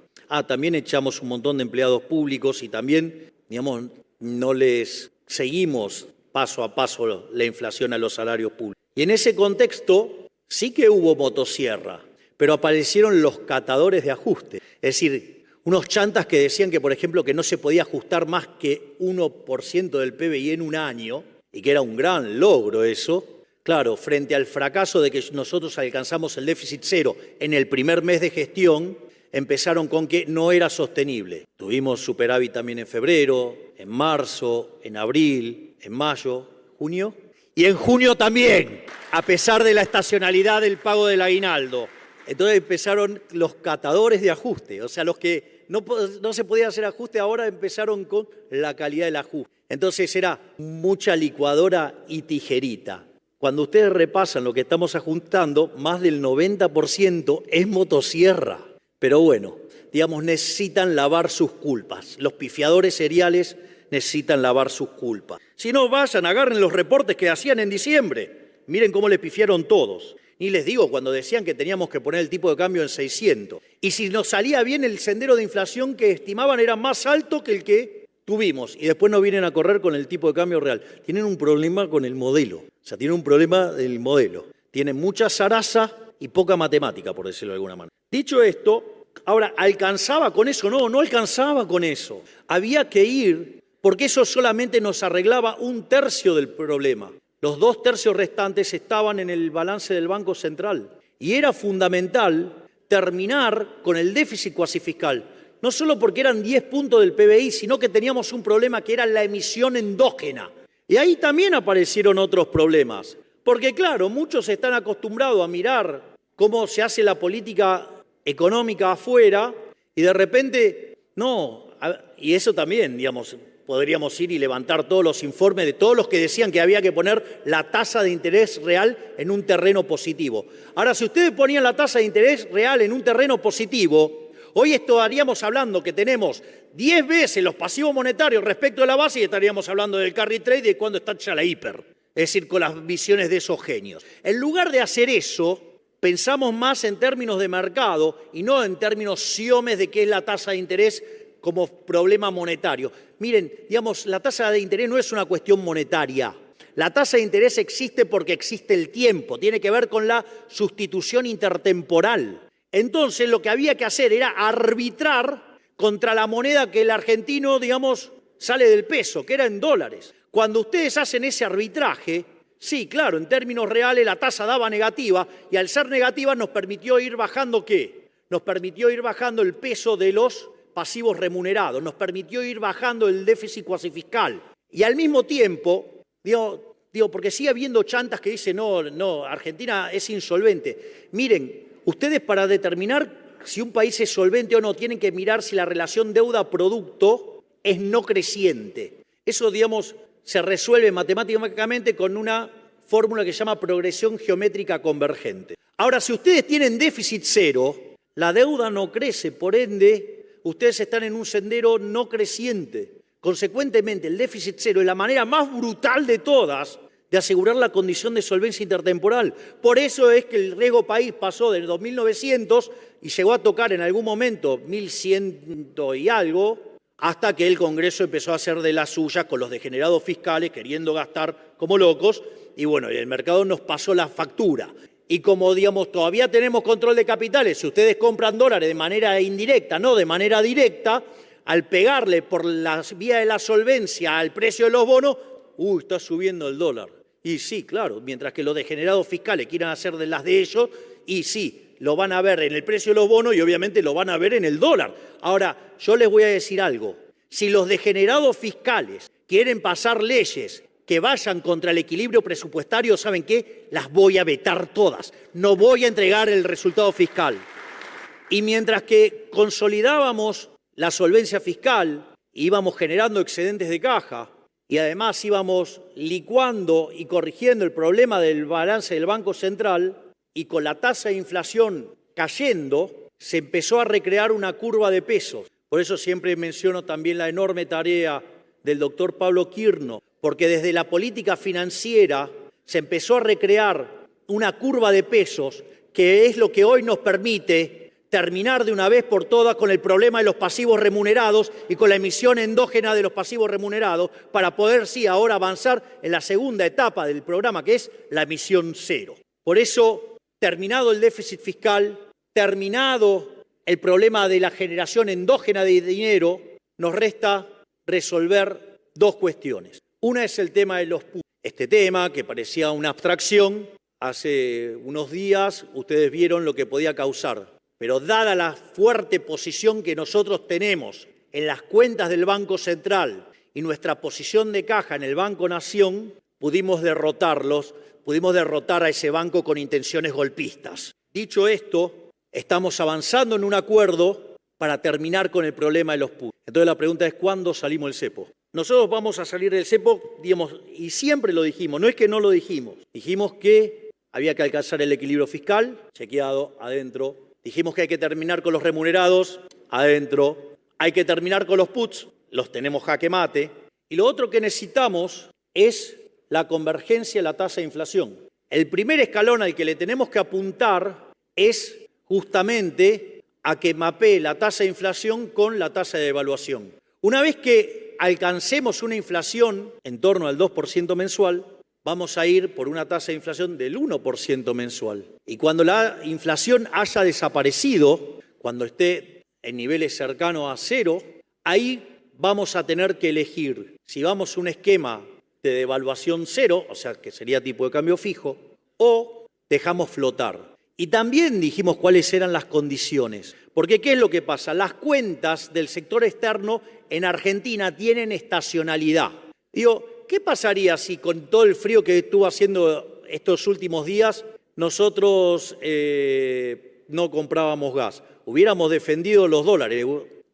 también echamos un montón de empleados públicos y también, digamos, no les seguimos paso a paso la inflación a los salarios públicos. Y en ese contexto sí que hubo motosierra, pero aparecieron los catadores de ajuste. Es decir, unos chantas que decían que, por ejemplo, que no se podía ajustar más que 1% del PBI en un año, y que era un gran logro eso. Claro, frente al fracaso de que nosotros alcanzamos el déficit cero en el primer mes de gestión, empezaron con que no era sostenible. Tuvimos superávit también en febrero, en marzo, en abril, en mayo, junio y en junio también, a pesar de la estacionalidad del pago del aguinaldo. Entonces empezaron los catadores de ajuste, o sea, los que no se podía hacer ajuste, ahora empezaron con la calidad del ajuste. Entonces era mucha licuadora y tijerita. Cuando ustedes repasan lo que estamos ajustando, más del 90% es motosierra. Pero bueno, digamos, necesitan lavar sus culpas. Los pifiadores seriales necesitan lavar sus culpas. Si no, vayan, agarren los reportes que hacían en diciembre. Miren cómo le pifiaron todos. Ni les digo cuando decían que teníamos que poner el tipo de cambio en 600. Y si nos salía bien, el sendero de inflación que estimaban era más alto que el que tuvimos. Y después nos vienen a correr con el tipo de cambio real. Tienen un problema con el modelo. O sea, tienen un problema del modelo. Tienen mucha zaraza y poca matemática, por decirlo de alguna manera. Dicho esto, ahora, ¿alcanzaba con eso? No, no alcanzaba con eso. Había que ir, porque eso solamente nos arreglaba 1/3 del problema. Los 2/3 restantes estaban en el balance del Banco Central. Y era fundamental terminar con el déficit cuasi fiscal. No solo porque eran 10 puntos del PBI, sino que teníamos un problema que era la emisión endógena. Y ahí también aparecieron otros problemas. Porque claro, muchos están acostumbrados a mirar cómo se hace la política económica afuera y de repente, no, y eso también, digamos, podríamos ir y levantar todos los informes de todos los que decían que había que poner la tasa de interés real en un terreno positivo. Ahora, si ustedes ponían la tasa de interés real en un terreno positivo, hoy estaríamos hablando que tenemos 10 veces los pasivos monetarios respecto de la base y estaríamos hablando del carry trade y de cuándo está ya la hiper. Es decir, con las visiones de esos genios. En lugar de hacer eso, pensamos más en términos de mercado y no en términos siomes de qué es la tasa de interés como problema monetario. Miren, digamos, la tasa de interés no es una cuestión monetaria. La tasa de interés existe porque existe el tiempo, tiene que ver con la sustitución intertemporal. Entonces, lo que había que hacer era arbitrar contra la moneda que el argentino, digamos, sale del peso, que era en dólares. Cuando ustedes hacen ese arbitraje, sí, claro, en términos reales la tasa daba negativa y al ser negativa nos permitió ir bajando ¿qué? Nos permitió ir bajando el peso de los pasivos remunerados, nos permitió ir bajando el déficit cuasi fiscal. Y al mismo tiempo, digo, porque sigue habiendo chantas que dicen, no, Argentina es insolvente. Miren, ustedes para determinar si un país es solvente o no, tienen que mirar si la relación deuda-producto es no creciente. Eso, digamos, se resuelve matemáticamente con una fórmula que se llama progresión geométrica convergente. Ahora, si ustedes tienen déficit cero, la deuda no crece, por ende, ustedes están en un sendero no creciente. Consecuentemente, el déficit cero es la manera más brutal de todas de asegurar la condición de solvencia intertemporal. Por eso es que el riesgo país pasó de 2.900 y llegó a tocar en algún momento 1.100 y algo, hasta que el Congreso empezó a hacer de las suyas con los degenerados fiscales, queriendo gastar como locos, y bueno, el mercado nos pasó la factura. Y como, digamos, todavía tenemos control de capitales, si ustedes compran dólares de manera indirecta, no de manera directa, al pegarle por la vía de la solvencia al precio de los bonos, está subiendo el dólar. Y sí, claro, mientras que los degenerados fiscales quieran hacer de las de ellos, y sí, lo van a ver en el precio de los bonos y obviamente lo van a ver en el dólar. Ahora, yo les voy a decir algo. Si los degenerados fiscales quieren pasar leyes que vayan contra el equilibrio presupuestario, ¿saben qué? Las voy a vetar todas. No voy a entregar el resultado fiscal. Y mientras que consolidábamos la solvencia fiscal, íbamos generando excedentes de caja y además íbamos licuando y corrigiendo el problema del balance del Banco Central, y con la tasa de inflación cayendo, se empezó a recrear una curva de pesos. Por eso siempre menciono también la enorme tarea del doctor Pablo Quirno, porque desde la política financiera se empezó a recrear una curva de pesos que es lo que hoy nos permite terminar de una vez por todas con el problema de los pasivos remunerados y con la emisión endógena de los pasivos remunerados para poder, sí, ahora avanzar en la segunda etapa del programa, que es la emisión cero. Por eso, terminado el déficit fiscal, terminado el problema de la generación endógena de dinero, nos resta resolver dos cuestiones. Una es el tema de los PUT. Este tema, que parecía una abstracción, hace unos días ustedes vieron lo que podía causar. Pero dada la fuerte posición que nosotros tenemos en las cuentas del Banco Central y nuestra posición de caja en el Banco Nación, pudimos derrotar a ese banco con intenciones golpistas. Dicho esto, estamos avanzando en un acuerdo para terminar con el problema de los PUT. Entonces la pregunta es, ¿cuándo salimos del cepo? nosotros vamos a salir del cepo, digamos, y siempre lo dijimos, no es que no lo dijimos. Dijimos que había que alcanzar el equilibrio fiscal, chequeado, adentro. Dijimos que hay que terminar con los remunerados, adentro. Hay que terminar con los puts, los tenemos jaque mate. Y lo otro que necesitamos es la convergencia de la tasa de inflación. El primer escalón al que le tenemos que apuntar es justamente a que mapee la tasa de inflación con la tasa de devaluación. Una vez que alcancemos una inflación en torno al 2% mensual, vamos a ir por una tasa de inflación del 1% mensual. Y cuando la inflación haya desaparecido, cuando esté en niveles cercanos a cero, ahí vamos a tener que elegir si vamos a un esquema de devaluación cero, o sea, que sería tipo de cambio fijo, o dejamos flotar. Y también dijimos cuáles eran las condiciones. Porque ¿qué es lo que pasa? Las cuentas del sector externo en Argentina tienen estacionalidad. Digo, ¿qué pasaría si con todo el frío que estuvo haciendo estos últimos días nosotros no comprábamos gas? Hubiéramos defendido los dólares,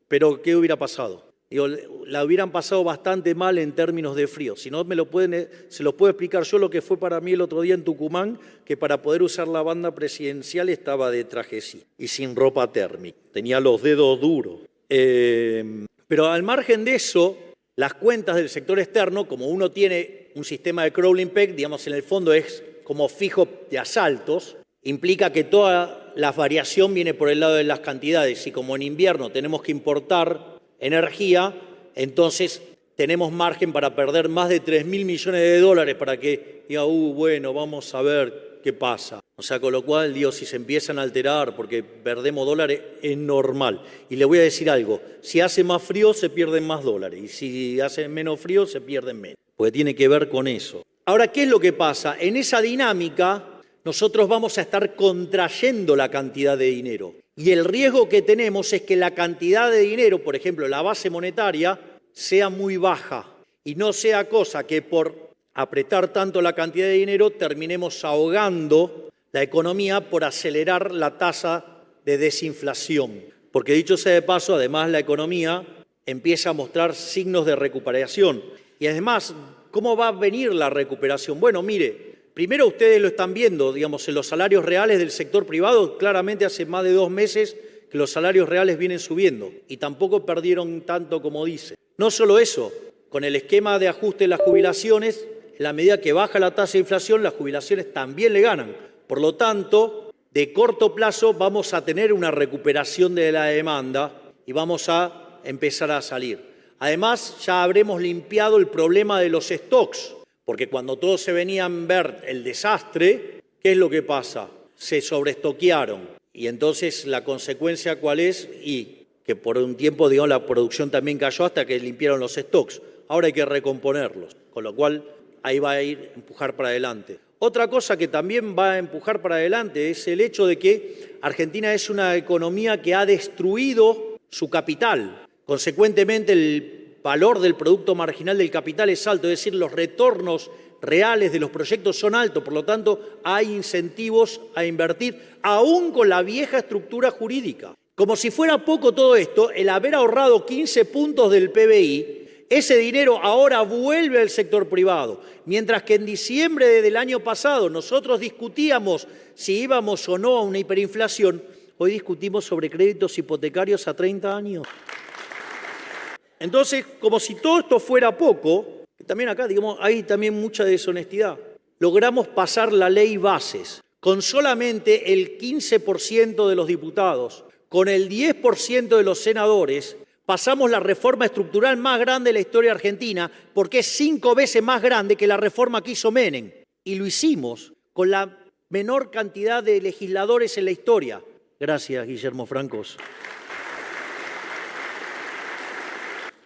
pero ¿qué hubiera pasado? Digo, la hubieran pasado bastante mal en términos de frío. Si no, se los puedo explicar yo lo que fue para mí el otro día en Tucumán, que para poder usar la banda presidencial estaba de trajecito y sin ropa térmica. Tenía los dedos duros. Pero al margen de eso, las cuentas del sector externo, como uno tiene un sistema de crawling peg, digamos, en el fondo es como fijo de asaltos, implica que toda la variación viene por el lado de las cantidades. Y como en invierno tenemos que importar energía, entonces tenemos margen para perder más de 3.000 millones de dólares para que diga, bueno, vamos a ver qué pasa. O sea, con lo cual, digo, si se empiezan a alterar porque perdemos dólares, es normal. Y le voy a decir algo, si hace más frío se pierden más dólares y si hace menos frío se pierden menos, porque tiene que ver con eso. Ahora, ¿qué es lo que pasa? En esa dinámica nosotros vamos a estar contrayendo la cantidad de dinero. Y el riesgo que tenemos es que la cantidad de dinero, por ejemplo, la base monetaria, sea muy baja y no sea cosa que por apretar tanto la cantidad de dinero terminemos ahogando la economía por acelerar la tasa de desinflación. Porque dicho sea de paso, además la economía empieza a mostrar signos de recuperación. Y además, ¿cómo va a venir la recuperación? Bueno, mire, primero ustedes lo están viendo, digamos, en los salarios reales del sector privado, claramente hace más de 2 meses que los salarios reales vienen subiendo y tampoco perdieron tanto como dice. No solo eso, con el esquema de ajuste de las jubilaciones, en la medida que baja la tasa de inflación, las jubilaciones también le ganan. Por lo tanto, de corto plazo vamos a tener una recuperación de la demanda y vamos a empezar a salir. Además, ya habremos limpiado el problema de los stocks. Porque cuando todos se venían a ver el desastre, ¿qué es lo que pasa? Se sobreestoquearon. Y entonces la consecuencia, ¿cuál es? Y que por un tiempo, digamos, la producción también cayó hasta que limpiaron los stocks. Ahora hay que recomponerlos, con lo cual ahí va a ir a empujar para adelante. Otra cosa que también va a empujar para adelante es el hecho de que Argentina es una economía que ha destruido su capital. Consecuentemente, el valor del producto marginal del capital es alto, es decir, los retornos reales de los proyectos son altos, por lo tanto hay incentivos a invertir, aún con la vieja estructura jurídica. Como si fuera poco todo esto, el haber ahorrado 15 puntos del PBI, ese dinero ahora vuelve al sector privado, mientras que en diciembre del año pasado nosotros discutíamos si íbamos o no a una hiperinflación, hoy discutimos sobre créditos hipotecarios a 30 años. Entonces, como si todo esto fuera poco, también acá, digamos, hay también mucha deshonestidad. Logramos pasar la ley bases con solamente el 15% de los diputados, con el 10% de los senadores, pasamos la reforma estructural más grande de la historia argentina, porque es 5 veces más grande que la reforma que hizo Menem. Y lo hicimos con la menor cantidad de legisladores en la historia. Gracias, Guillermo Francos.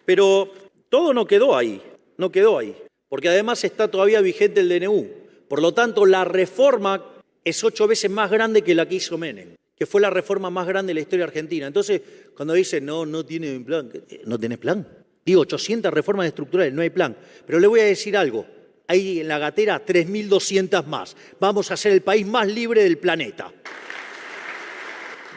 Pero todo no quedó ahí, porque además está todavía vigente el DNU. Por lo tanto, la reforma es 8 veces más grande que la que hizo Menem, que fue la reforma más grande de la historia argentina. Entonces, cuando dicen, no tiene plan, ¿no tenés plan? Digo, 800 reformas estructurales, no hay plan. Pero le voy a decir algo, hay en la gatera 3.200 más. Vamos a ser el país más libre del planeta.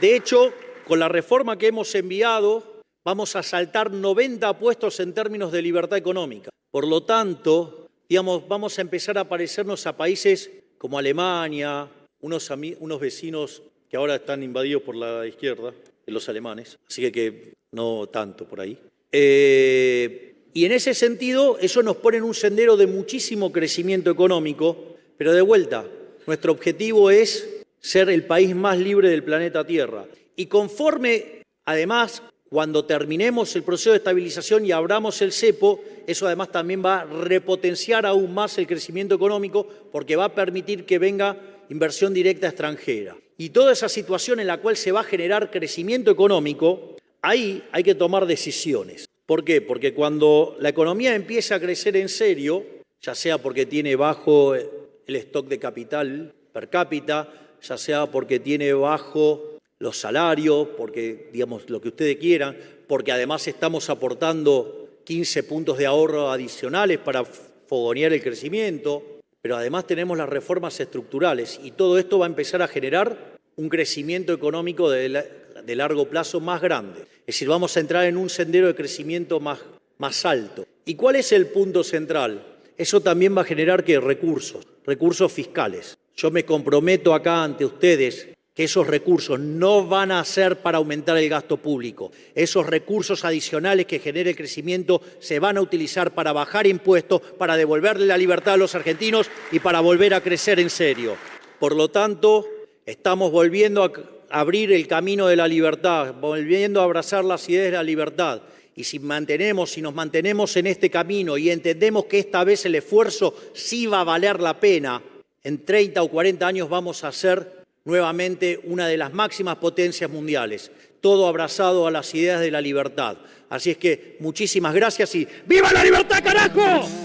De hecho, con la reforma que hemos enviado, vamos a saltar 90 puestos en términos de libertad económica. Por lo tanto, digamos, vamos a empezar a parecernos a países como Alemania, unos vecinos que ahora están invadidos por la izquierda, los alemanes, así que no tanto por ahí. Y en ese sentido, eso nos pone en un sendero de muchísimo crecimiento económico, pero de vuelta, nuestro objetivo es ser el país más libre del planeta Tierra. Y conforme, además, cuando terminemos el proceso de estabilización y abramos el cepo, eso además también va a repotenciar aún más el crecimiento económico porque va a permitir que venga inversión directa extranjera. Y toda esa situación en la cual se va a generar crecimiento económico, ahí hay que tomar decisiones. ¿Por qué? Porque cuando la economía empieza a crecer en serio, ya sea porque tiene bajo el stock de capital per cápita, ya sea porque tiene bajo los salarios, porque, digamos, lo que ustedes quieran, porque además estamos aportando 15 puntos de ahorro adicionales para fogonear el crecimiento, pero además tenemos las reformas estructurales y todo esto va a empezar a generar un crecimiento económico de largo plazo más grande. Es decir, vamos a entrar en un sendero de crecimiento más alto. ¿Y cuál es el punto central? Eso también va a generar ¿qué? Recursos fiscales. Yo me comprometo acá ante ustedes que esos recursos no van a ser para aumentar el gasto público. Esos recursos adicionales que genere el crecimiento se van a utilizar para bajar impuestos, para devolverle la libertad a los argentinos y para volver a crecer en serio. Por lo tanto, estamos volviendo a abrir el camino de la libertad, volviendo a abrazar las ideas de la libertad. Y si nos mantenemos en este camino y entendemos que esta vez el esfuerzo sí va a valer la pena, en 30 o 40 años vamos a ser nuevamente una de las máximas potencias mundiales, todo abrazado a las ideas de la libertad. Así es que muchísimas gracias y ¡viva la libertad, carajo!